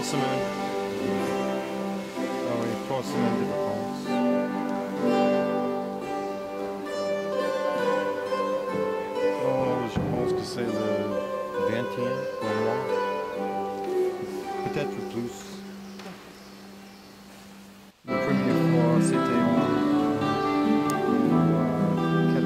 semaines. Ah oui, 3 semaines de vacances. Oh, je pense que c'est le 20e pour moi. Peut-être plus. La première fois, c'était en 86.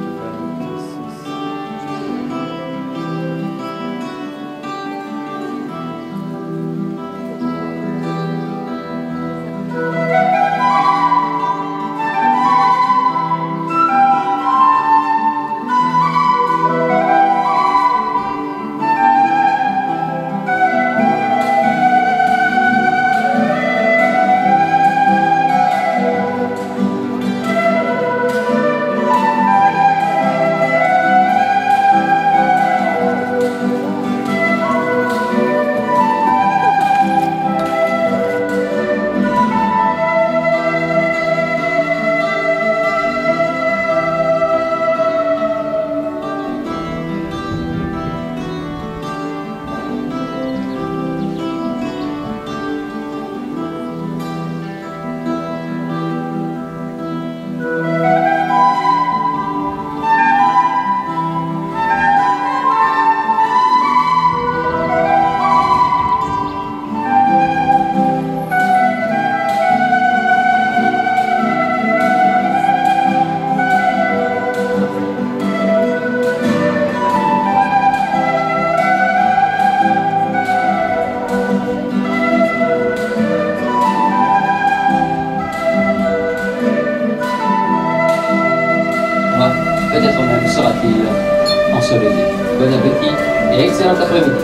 Peut-être même sera-t-il ensoleillé. Bon appétit et excellent après-midi.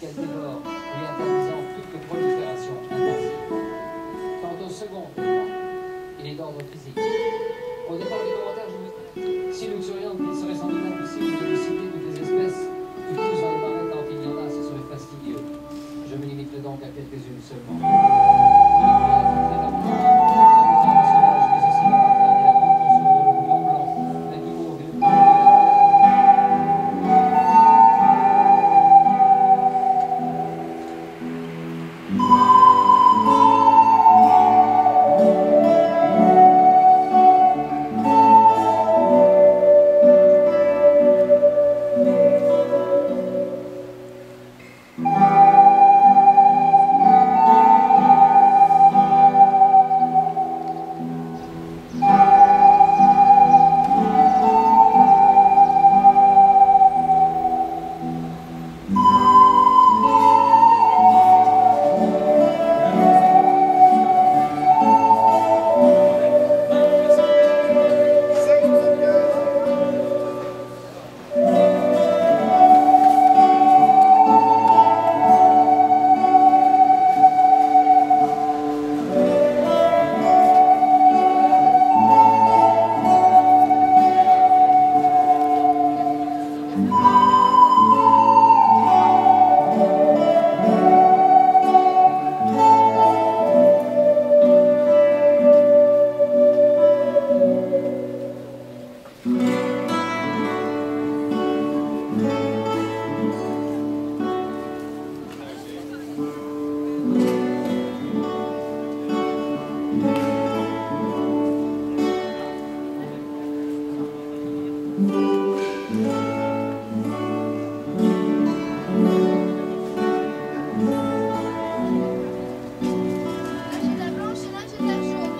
qu'elle dévore, lui interdisant toute prolifération intensive. Quant au second élément, il est d'ordre physique. Au départ du commentaire, je vous si nous serions qu'il serait sans doute impossible de citer toutes les espèces qui poussent dans le marais tant qu'il y en a, ce serait fastidieux. Je me limiterai donc à quelques-unes seulement. On y croit très rapidement, la sauvage, mais aussi la partie de la grande j'ai de la blanche et là j'ai de la jaune.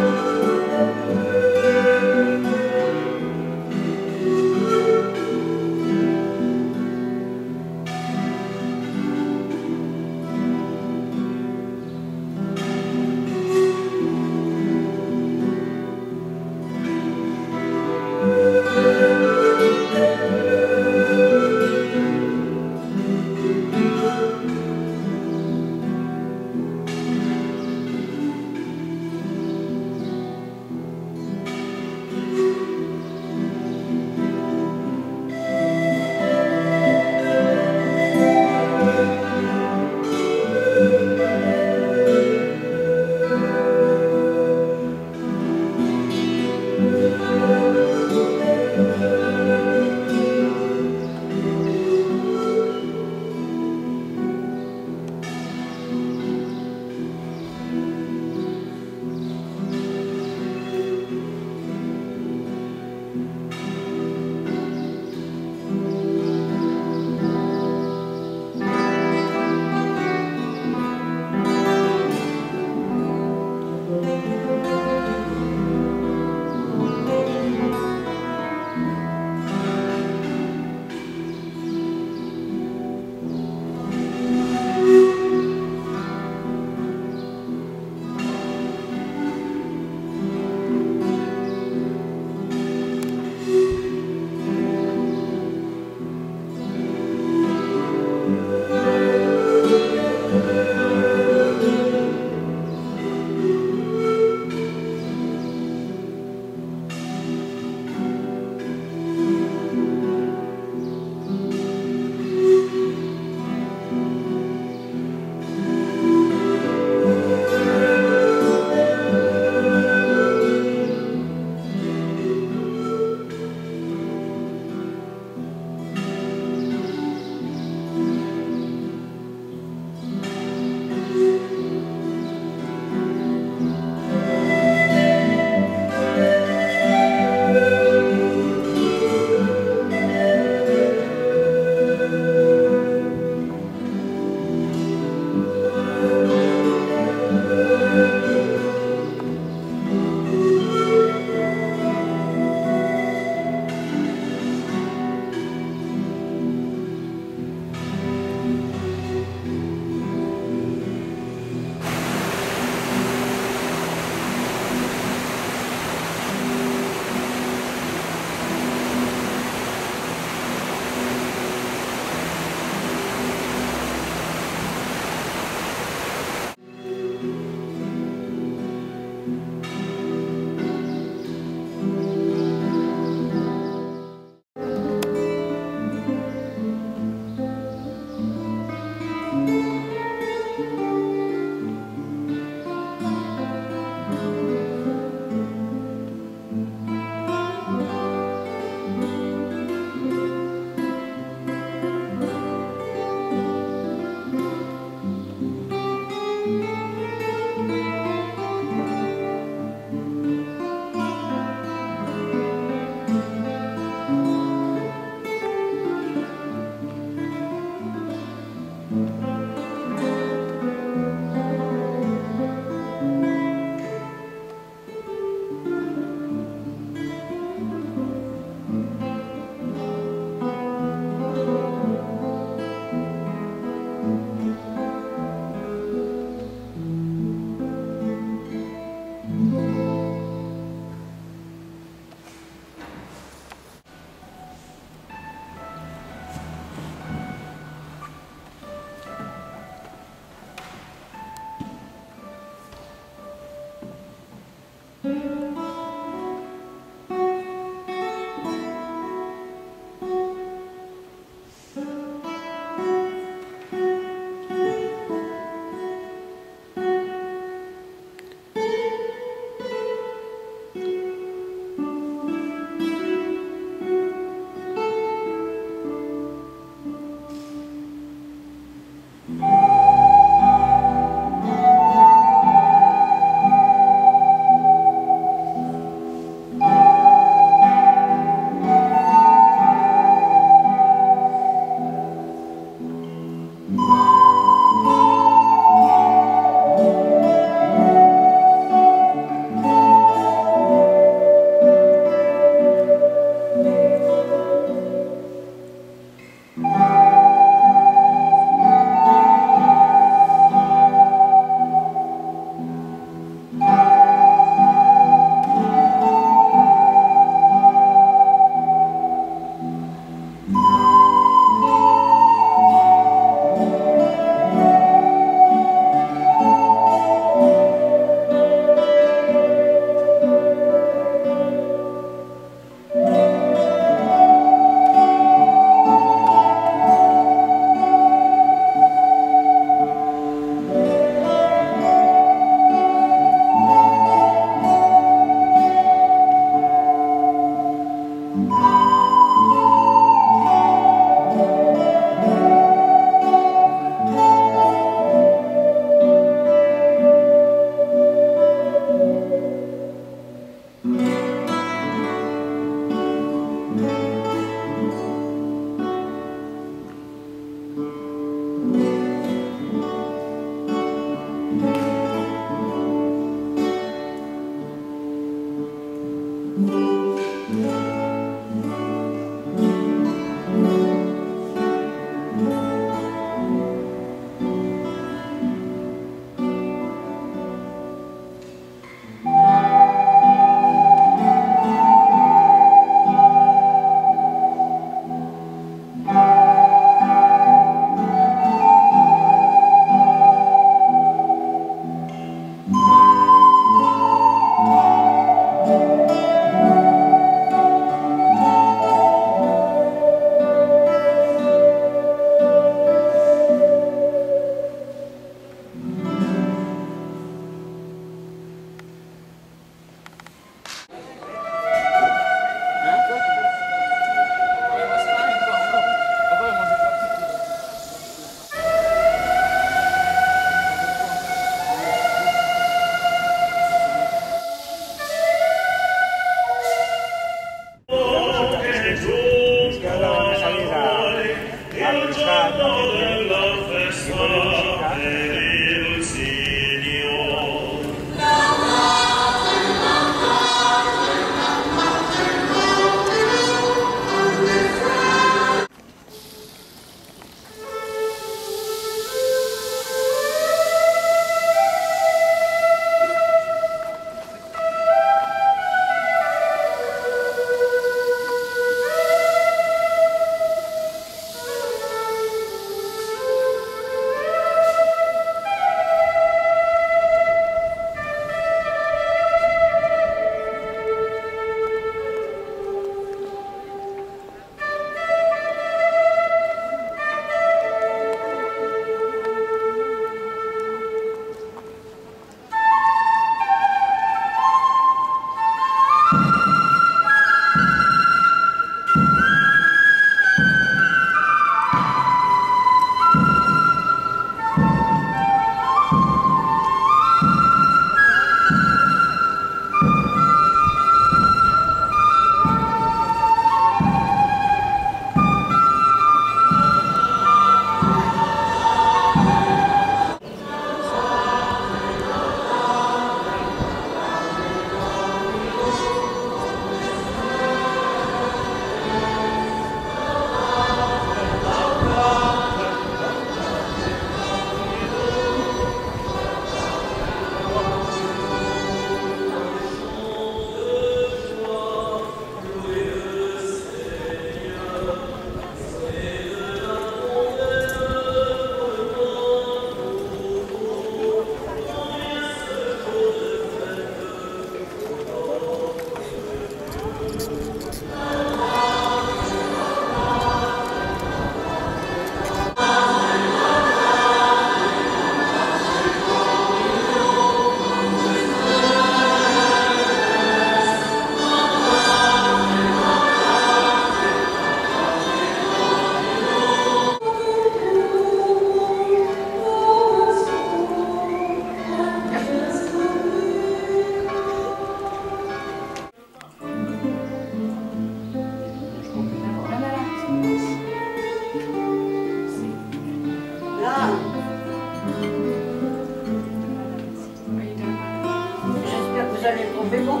trouvez bon?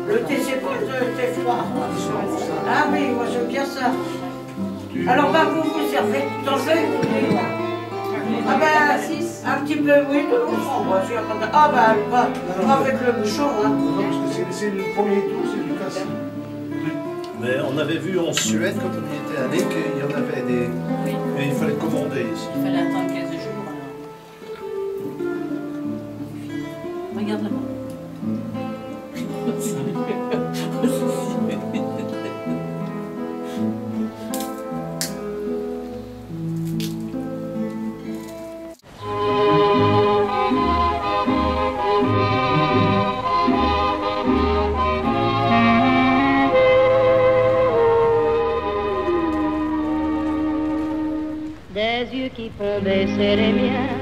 Le thé, c'est bon, le thé froid. Ah oui, moi j'aime bien ça. Alors, bah, vous servez dans le feu? Ah ben, un petit peu, oui, de l'eau. Ah ben, pas avec le bouchon. Hein. Non, parce que c'est le premier tour, c'est du casse. Mais on avait vu en Suède, quand on y était allé, qu'il y en avait des... Oui. Et il fallait commander ici. Il fallait attendre 15 jours alors. Regarde là-bas. Des yeux qui font baisser les miens,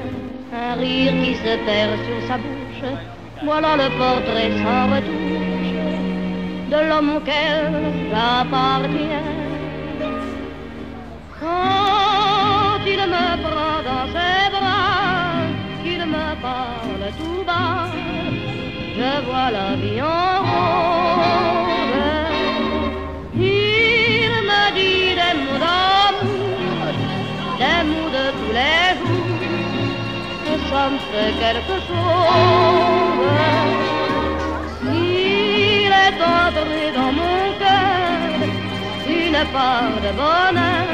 un rire qui se perd sur sa bouche, voilà le portrait sans retouche de l'homme auquel j'appartiens. Quand il me prend dans ses bras, qu'il me parle tout bas, je vois la vie en rose. Il me dit des mots d'amour, des mots de tous les jours, et ça me fait quelque chose. Il est entré dans mon cœur une part de bonheur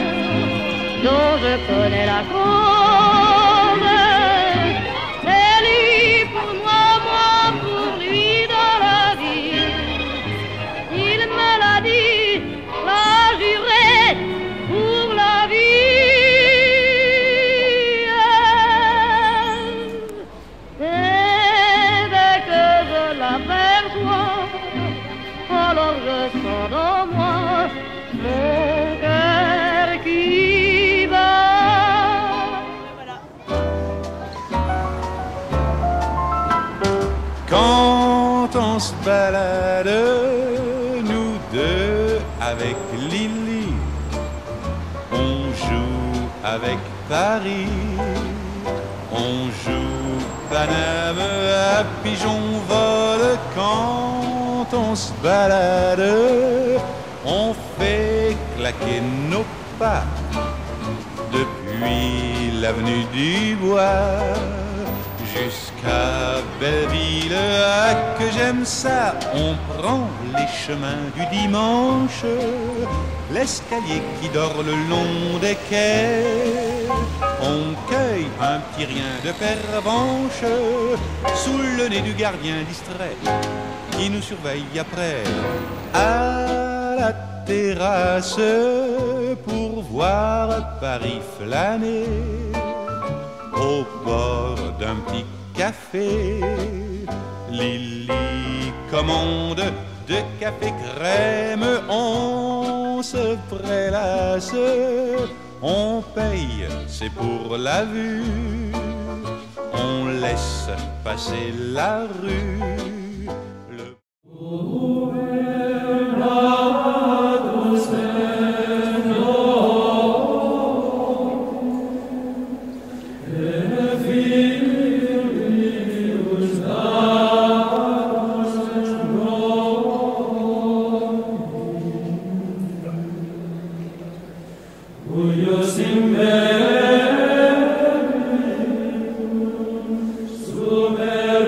dont je connais la cause. C'est lui pour moi, moi pour lui dans la vie. Il me l'a dit, l'a juré pour la vie. Et dès que je l'aperçois, alors je sens dans moi mon cœur qui bat. Quand on se balade, nous deux avec Lily, on joue avec Paris, on joue Paname à pigeon vol. Quand on se balade, on fait claquer nos pas depuis l'avenue du Bois jusqu'à Belleville. Ah, que j'aime ça! On prend les chemins du dimanche, l'escalier qui dort le long des quais. On cueille un petit rien de pervenche sous le nez du gardien distrait qui nous surveille après à la terrasse pour voir Paris flâner au bord d'un petit café. Lily commande de café crème, on se prélasse, on paye, c'est pour la vue, on laisse passer la rue. Super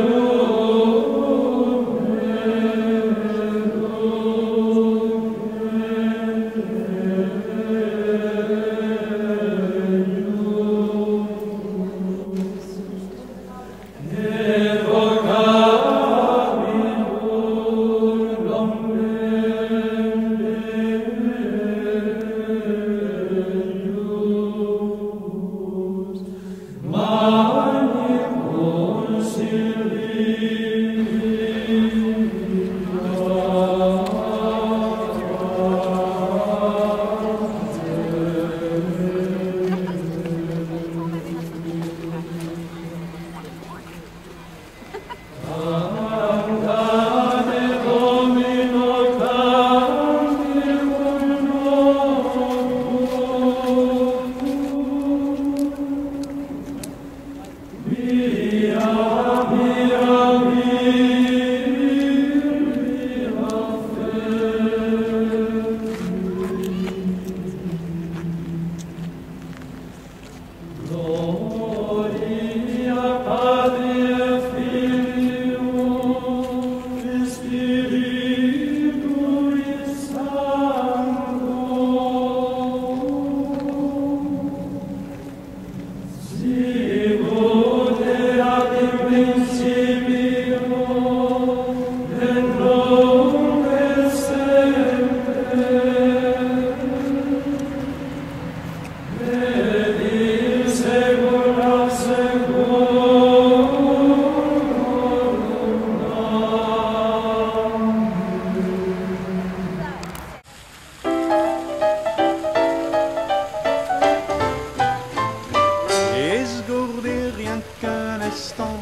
rien qu'un instant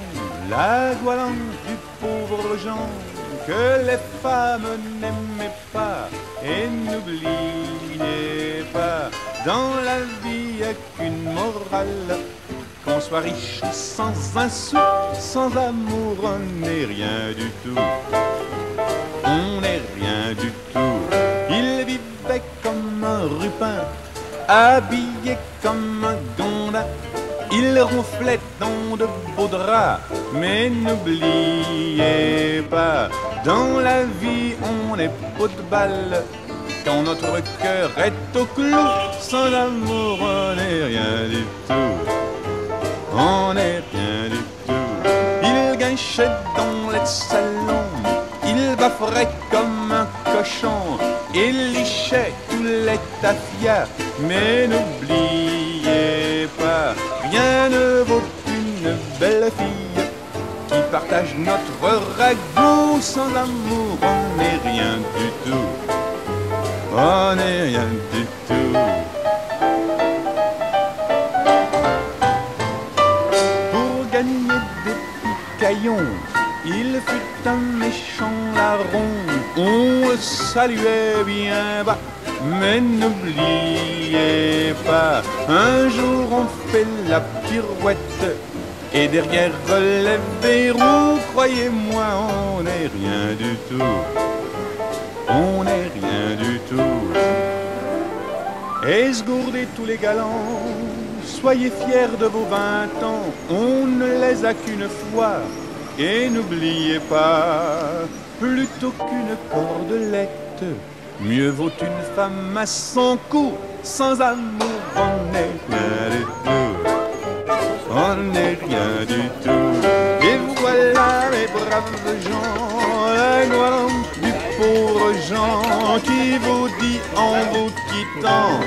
la goualante du pauvre Jean que les femmes n'aimaient pas et n'oubliez pas, dans la vie y'a qu'une morale, qu'on soit riche sans un sou, sans amour on n'est rien du tout, on n'est rien du tout. Il vivait comme un rupin, habillé comme un gondin, il ronflait dans de beaux draps, mais n'oubliez pas, dans la vie on est pot de balle, quand notre cœur est au clou, sans amour on n'est rien du tout, on n'est rien du tout. Il guinchait dans les salons, il bafferait comme un cochon, il lichait tous les tafias, mais n'oubliez pas, rien ne vaut une belle fille qui partage notre ragoût, sans amour on n'est rien du tout, on n'est rien du tout. Pour gagner des picaillons, il fut un méchant larron, on le saluait bien bas, mais n'oubliez pas, un jour on fait la pirouette, et derrière les verrous, croyez-moi, on n'est rien du tout, on n'est rien du tout. Esgourdez tous les galants, soyez fiers de vos 20 ans, on ne les a qu'une fois, et n'oubliez pas, plutôt qu'une cordelette, mieux vaut une femme à son cou, sans amour on n'est rien du tout, on n'est rien du tout. Et voilà mes braves gens, la goualante du pauvre Jean, qui vous dit en vous quittant,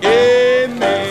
aimez-vous.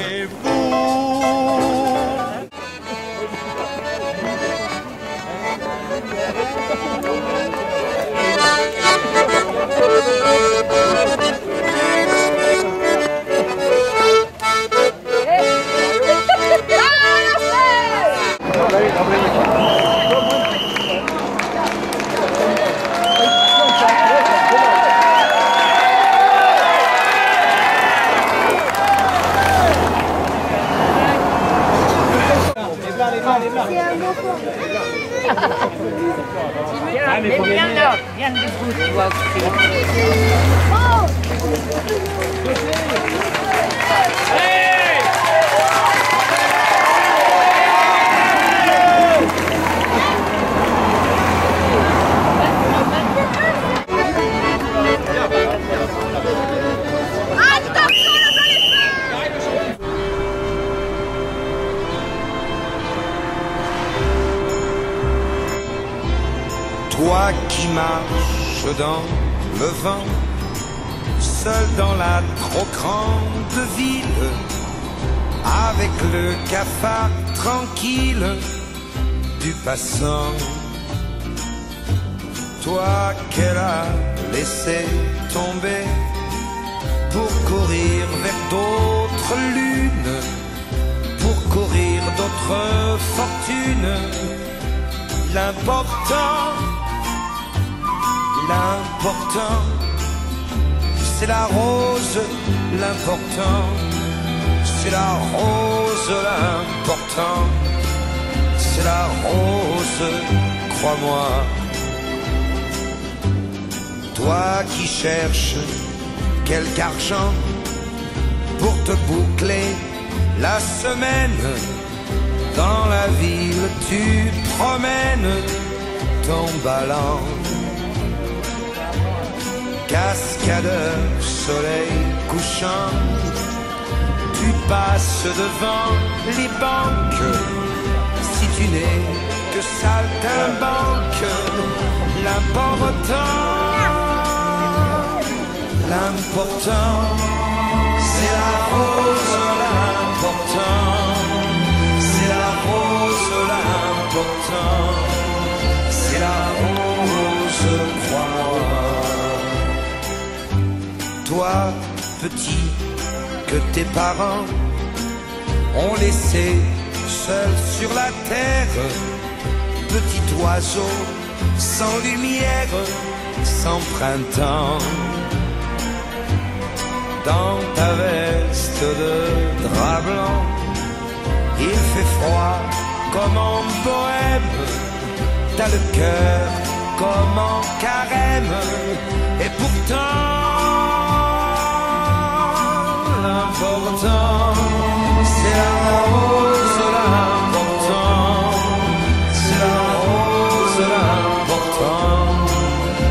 Mais viens là, viens debout, tu vois. Toi qui marches dans le vent, seul dans la trop grande ville, avec le cafard tranquille du passant. Toi qu'elle a laissé tomber pour courir vers d'autres lunes, pour courir d'autres fortunes. L'important, c'est la rose. L'important, c'est la rose. L'important, c'est la rose, crois-moi. Toi qui cherches quelque argent pour te boucler la semaine, dans la ville tu promènes ton ballon. Cascadeur, soleil couchant, tu passes devant les banques. Si tu n'es que saltimbanque, l'important, c'est la rose. L'important, c'est la rose. L'important, c'est la rose, crois-moi. Toi, petit, que tes parents ont laissé seul sur la terre, petit oiseau, sans lumière, sans printemps. Dans ta veste de drap blanc, il fait froid comme en bohème, t'as le cœur comme en carême, et pourtant l'important c'est la rose, l'important c'est la rose, l'important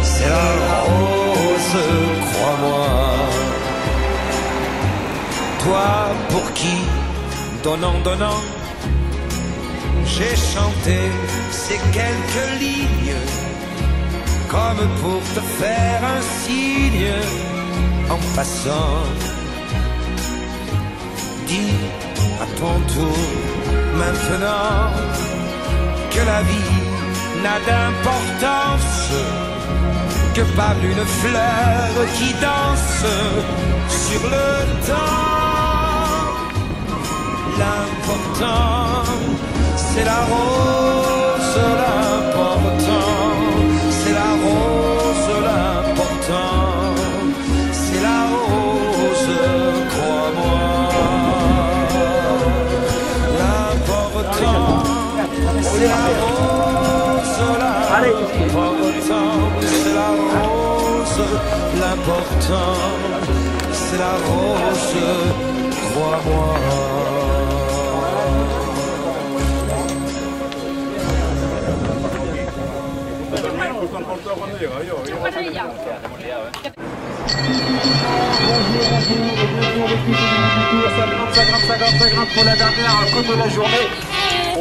c'est la rose, crois-moi. Toi pour qui, donnant, donnant, j'ai chanté ces quelques lignes, comme pour te faire un signe en passant. Dis à ton tour maintenant que la vie n'a d'importance que par une fleur qui danse sur le temps. L'important c'est la rose, l'important c'est la rose, l'important c'est la rose, crois-moi. L'important c'est la rose, l'important c'est la rose, l'important c'est la rose, crois-moi.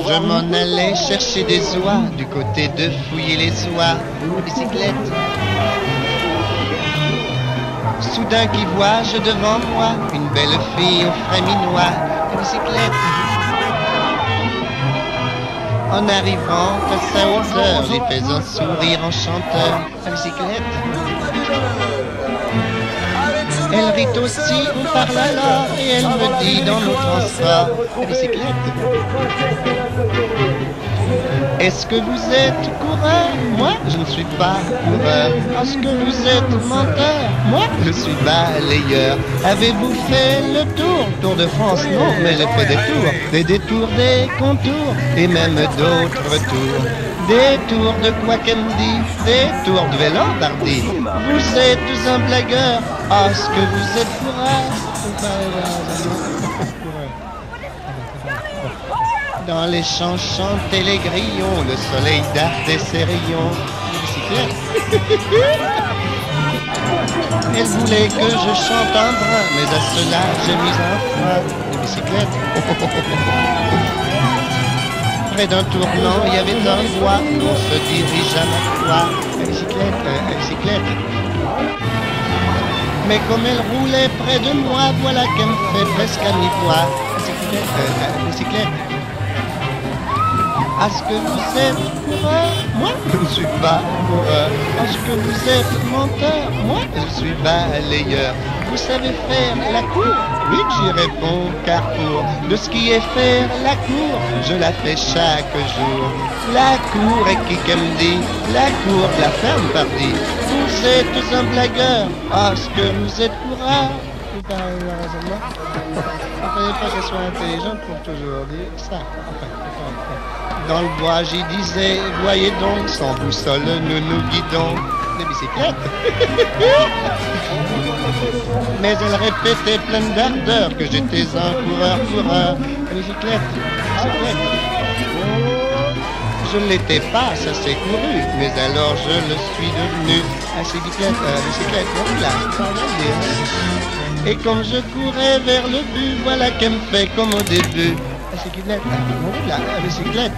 Je m'en allais chercher des oies du côté de fouiller les oies, bicyclette. Soudain qui vois-je devant moi une belle fille au frais minois, bicyclette. En arrivant à sa hauteur, j'ai fait un sourire enchanteur, à bicyclette. Elle rit aussi, on parle alors, et elle me dit dans nos transports, à bicyclette. Est-ce que vous êtes coureur? Moi, je ne suis pas coureur. Est-ce que vous êtes menteur? Moi, je suis balayeur. Avez-vous fait le tour de France? Non, mais j'ai fait des détours, des contours, et même d'autres tours. Des tours de Quackendy, des tours de Vélandardie. Vous êtes un blagueur. Est-ce que vous êtes coureur? Dans les champs chantaient les grillons, le soleil dartait ses rayons. Bicyclette. Elle voulait que je chante un brin, mais à cela j'ai mis un frein. Une bicyclette. Près d'un tournant, il y avait un bois, on se dirige à ma foi. La bicyclette. Mais comme elle roulait près de moi, voilà qu'elle me fait presque à mi-voix. Bicyclette. Est-ce que vous êtes coureur? Moi, je ne suis pas coureur. Est-ce que vous êtes menteur? Moi, je suis balayeur. Vous savez faire la cour? Oui, j'y réponds, car pour de ce qui est faire la cour, je la fais chaque jour. La cour est qui me dit, la cour de la ferme partie. Vous êtes un blagueur. Est-ce que vous êtes coureur? Vous parlez raisonnement. Il ne fallait pas qu'elle soit intelligente pour toujours dire ça. Dans le bois, j'y disais, voyez donc, sans boussole, nous nous guidons. Des bicyclettes. Mais elle répétait pleine d'ardeur que j'étais un coureur. Bicyclette. Je ne l'étais pas, ça s'est couru, mais alors je le suis devenu. Bicyclette, voilà. Et comme je courais vers le but, voilà qu'elle me fait comme au début. Bicyclette, bicyclette.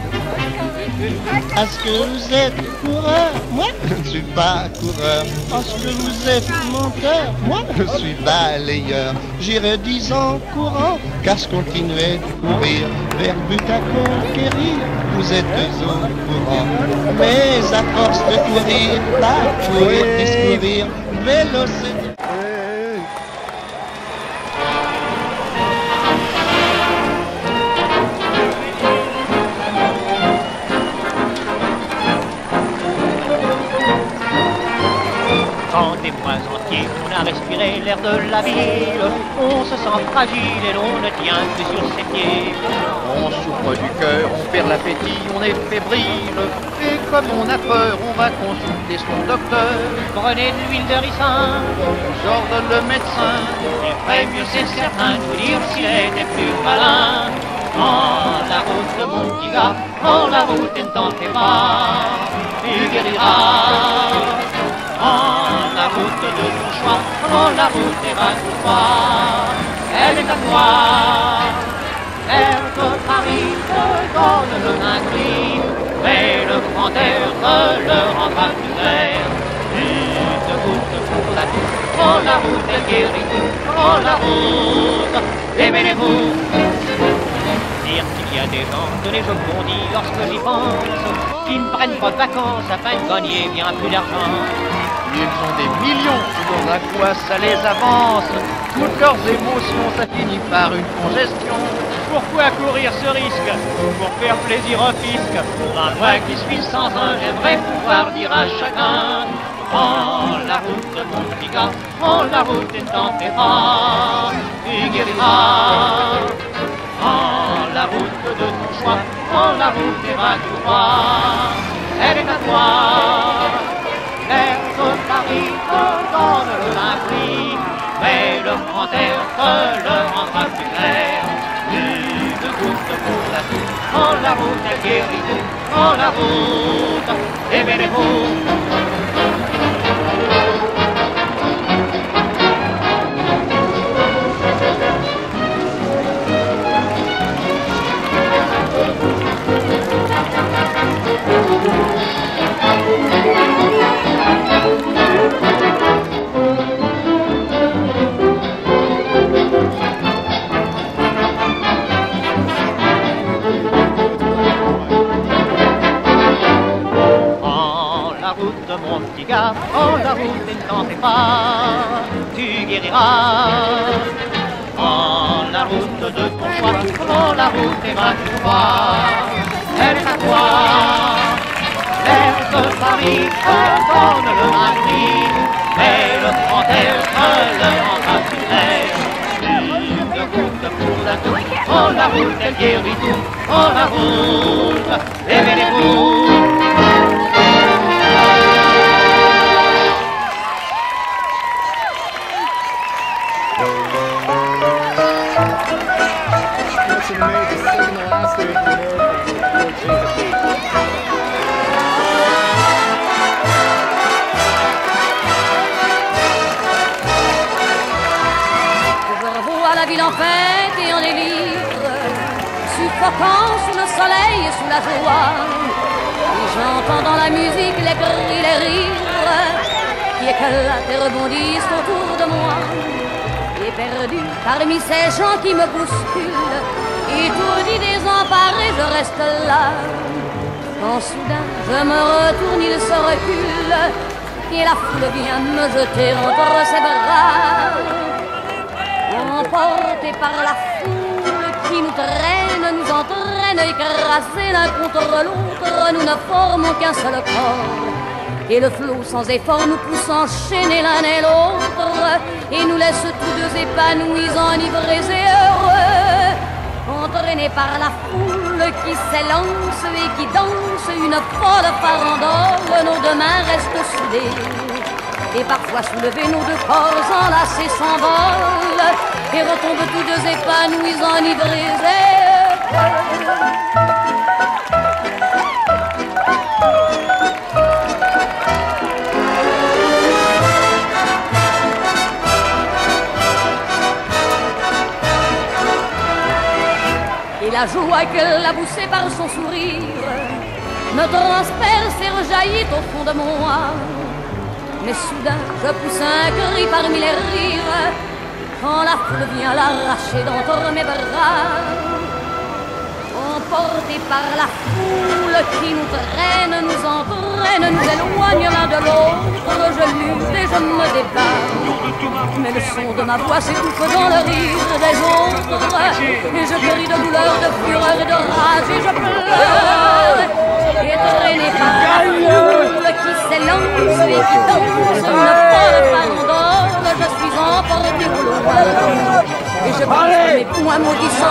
Est-ce que vous êtes coureur? Moi, je ne suis pas coureur. Est-ce que vous êtes menteur? Moi, je suis balayeur. J'irai 10 ans courant, car je continuais de courir vers but à conquérir. Vous êtes au courant. Mais à force de courir, courir, discourir, vélo c'est... respirer l'air de la ville. On se sent fragile et l'on ne tient plus sur ses pieds. On souffre du cœur, on perd l'appétit, on est fébrile. Et comme on a peur, on va consulter son docteur. Prenez de l'huile de ricin, j'ordonne le médecin. Il ferait mieux, c'est certain, de vous dire s'il était plus malin. Prends la route, mon petit gars, prends la route et ne t'en fais pas, tu guériras. Prends la route de ton choix, prends la route et va tout droit. Elle est à toi, l'air de Paris te donne le gris, mais le grand air te le rendra plus clair. Une goutte pour la douce, prends la route, elle guérit tout, prends la route, aimez-les-vous. Dire qu'il y a des gens que les je bondis lorsque j'y pense, qui ne prennent pas de vacances afin de gagner bien plus d'argent. Ils ont des millions, dans un quoi ça les avance. Toutes leurs émotions, ça finit par une congestion. Pourquoi courir ce risque? Pour faire plaisir au fisc. Dans le mois qui suit sans un, j'aimerais pouvoir dire à chacun: prends la route, mon petit gars, prends la route et ne t'en fais pas, tu guériras. Prends la route de ton choix, prends la route et va tout droit. Elle est à toi, l'air de Paris te donne le prix, mais le grand air te le rendra plus clair. Une goutte pour la douce, prends la route, elle guérit tout, prends la route, aimez-les-vous. Mon petit gars, prends la route et ne t'en fais pas, tu guériras. Prends la route de ton choix, prends la route et va tout droit. Elle est à toi, l'air de Paris te donne le prix, mais le grand air te le rendra plus clair. Une goutte pour la douce, prends la route, elle guérit tout, prends la route, aimez-les-vous. La ville en fête et en délire, suffocant sous le soleil et sous la joie. Et j'entends dans la musique les cris, les rires qui éclatent et rebondissent autour de moi. Et perdu parmi ces gens qui me bousculent, étourdi, désemparé, je reste là. Quand soudain je me retourne, il se recule et la foule vient me jeter entre ses bras. Emportés par la foule qui nous traîne, nous entraîne, écrasés l'un contre l'autre, nous ne formons qu'un seul corps. Et le flot sans effort nous pousse enchaîner l'un et l'autre, et nous laisse tous deux épanouis, enivrés et heureux. Entraînés par la foule qui s'élance et qui danse une folle farandole, nos deux mains restent soudées. Et parfois soulevés, nos deux corps enlacés s'envolent et retombent tous deux épanouis, enivrés et heureux. Et la joie qu'elle a poussée par son sourire me transperce et rejaillit au fond de mon âme. Mais soudain, je pousse un cri parmi les rires, quand la foule vient l'arracher d'entre mes bras. Emportés par la foule qui nous traîne, nous entraîne, nous éloigne l'un de l'autre, je lutte et je me débat. Mais le son de ma voix s'étouffe dans le rire des autres, et je crie de douleur, de fureur et de rage, et je pleure. Et traîné par la foule qui s'élance et qui danse une folle farandole, je suis Et je allez, pour moi, maudissant.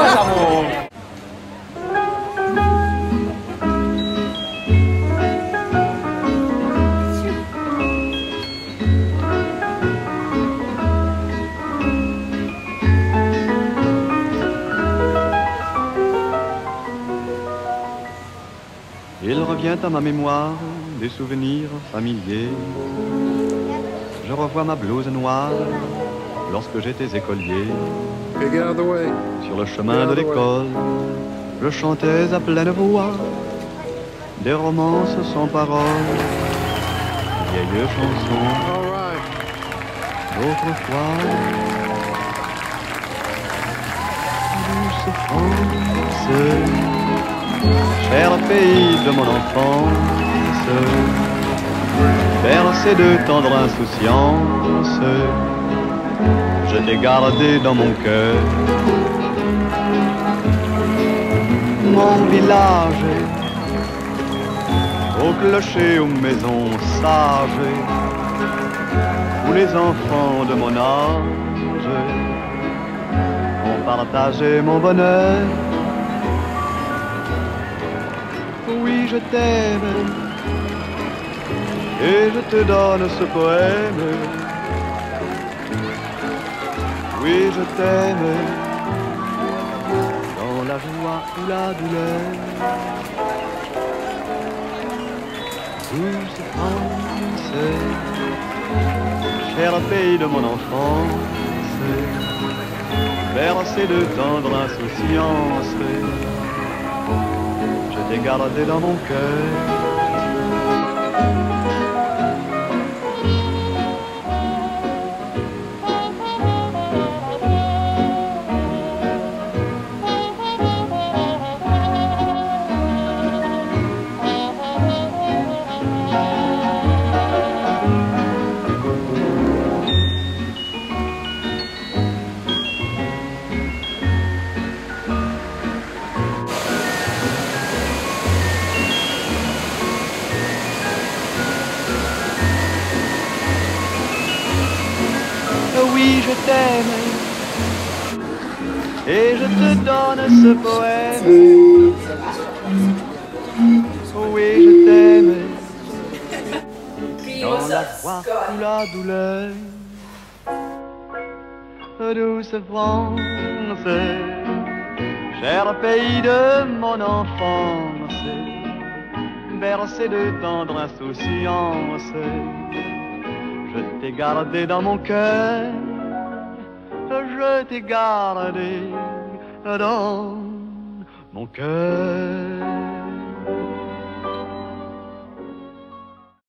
Il revient à ma mémoire des souvenirs familiers. Je revois ma blouse noire lorsque j'étais écolier. Sur le chemin de l'école, je chantais à pleine voix des romances sans paroles, vieilles chansons d'autrefois. Douce France, cher pays de mon enfance, bercé de tendre insouciance, je t'ai gardé dans mon cœur. Mon village, au clocher, aux maisons sages, où les enfants de mon âge ont partagé mon bonheur. Oui, je t'aime, et je te donne ce poème. Oui, je t'aime, dans la joie ou la douleur. Douce France, cher pays de mon enfance, bercé de tendre insouciance, je t'ai gardé dans mon cœur. Oui, je t'aime, et je te donne ce poème. Oui, je t'aime, dans la joie ou la douleur. Douce France, cher pays de mon enfance, bercé de tendre insouciance, je t'ai gardé dans mon cœur, je t'ai gardé dans mon cœur.